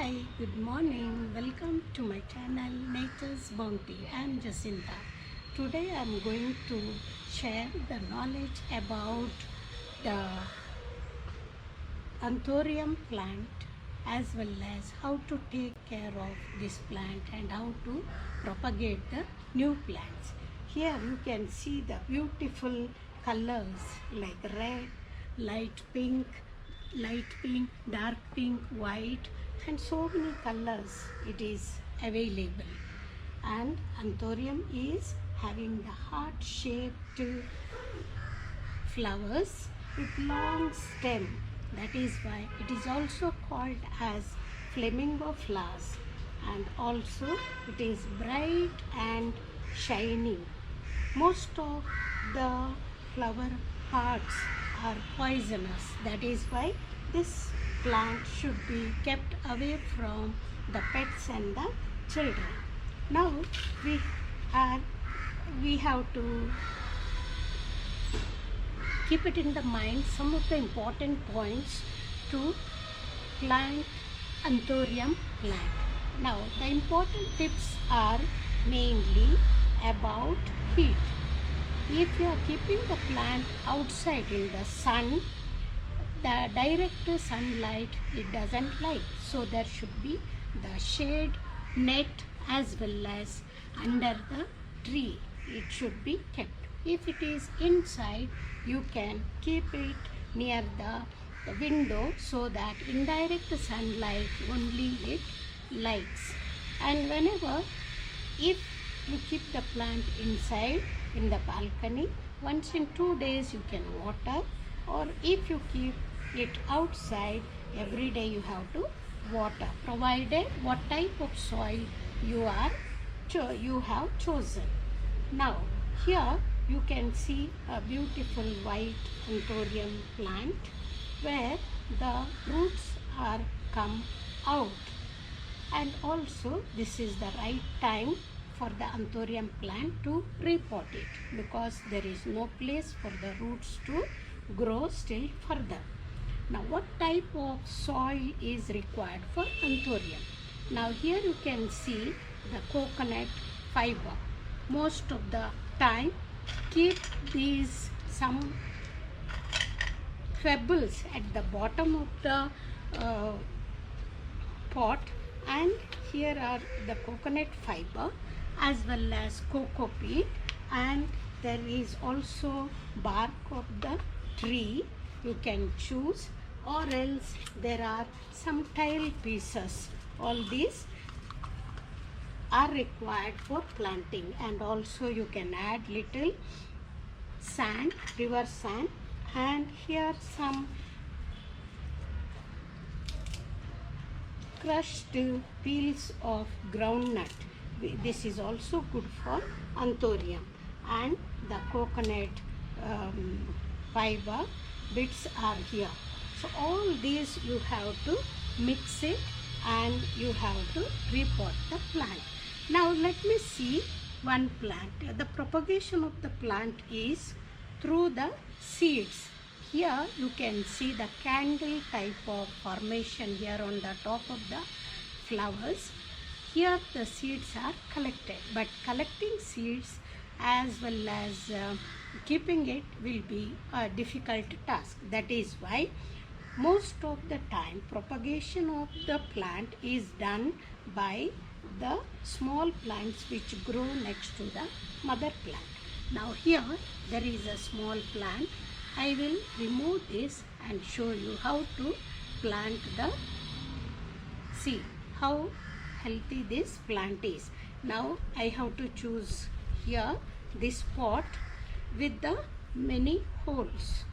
Hi, good morning. Welcome to my channel Nature's Bounty. I am Jacinta. Today I am going to share the knowledge about the anthurium plant as well as how to take care of this plant and how to propagate the new plants. Here you can see the beautiful colors like red, light pink, dark pink, white, and so many colors it is available. And anthurium is having the heart shaped flowers with long stem. That is why it is also called as flamingo flowers, and also it is bright and shiny. Most of the flower parts are poisonous. That is why this plant should be kept away from the pets and the children. Now we have to keep it in the mind some of the important points to plant anthurium plant. Now the important tips are mainly about heat. If you are keeping the plant outside in the sun, the direct sunlight it doesn't like, so there should be the shade net as well as under the tree it should be kept. If it is inside, you can keep it near the window so that indirect sunlight only it likes. And whenever, if you keep the plant inside in the balcony, once in 2 days you can water, or if you keep it outside, every day you have to water, provided what type of soil you have chosen. Now here you can see a beautiful white anthurium plant where the roots are come out, and also this is the right time for the anthurium plant to repot it, because there is no place for the roots to grow still further. Now what type of soil is required for anthurium? Now here you can see the coconut fiber. Most of the time keep these some pebbles at the bottom of the pot, and here are the coconut fiber as well as cocoa peat, and there is also bark of the tree you can choose, or else there are some tile pieces. All these are required for planting, and also you can add little sand, river sand, and here some crushed peels of groundnut. This is also good for anthurium, and the coconut fiber bits are here. So all these you have to mix it and you have to repot the plant. Now let me see one plant. The propagation of the plant is through the seeds. Here you can see the candle type of formation here on the top of the flowers. Here the seeds are collected, but collecting seeds as well as keeping it will be a difficult task. That is why most of the time propagation of the plant is done by the small plants which grow next to the mother plant. Now here there is a small plant. I will remove this and show you how to plant the seed, how healthy this plant is. Now I have to choose here this pot with the many holes,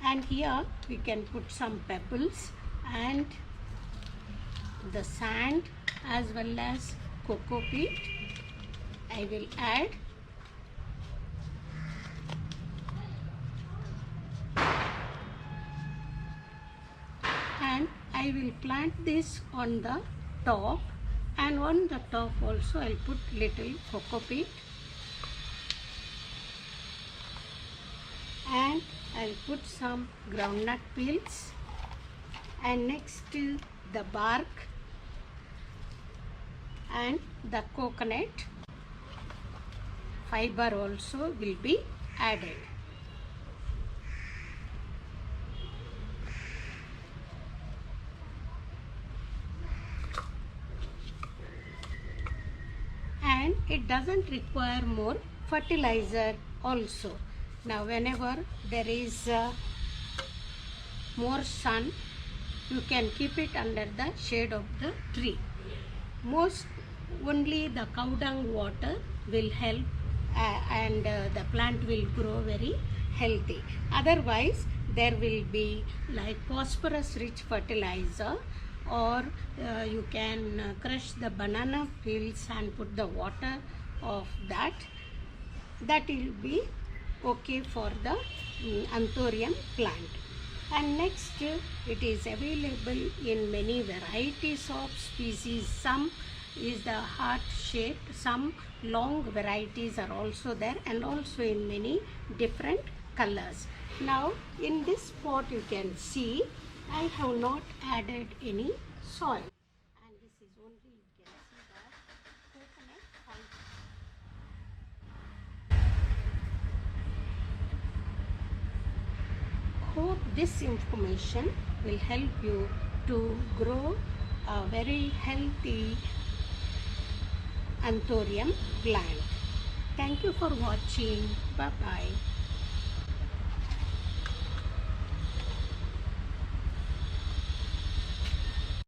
and here we can put some pebbles and the sand as well as cocoa peat. I will add, and I will plant this on the top, and on the top also I'll put little cocoa peat, and I'll put some groundnut peels, and next the bark and the coconut fiber also will be added. And it doesn't require more fertilizer also. Now whenever there is more sun, you can keep it under the shade of the tree. Only the cow dung water will help and the plant will grow very healthy. Otherwise there will be like phosphorus rich fertilizer, or you can crush the banana peels and put the water of that will be okay for the anthurium plant. And next, it is available in many varieties of species. Some is the heart shaped, some long varieties are also there, and also in many different colors. Now in this pot you can see I have not added any soil, and this is only, you can see the coconut fiber. Hope this information will help you to grow a very healthy anthurium plant. Thank you for watching. Bye bye.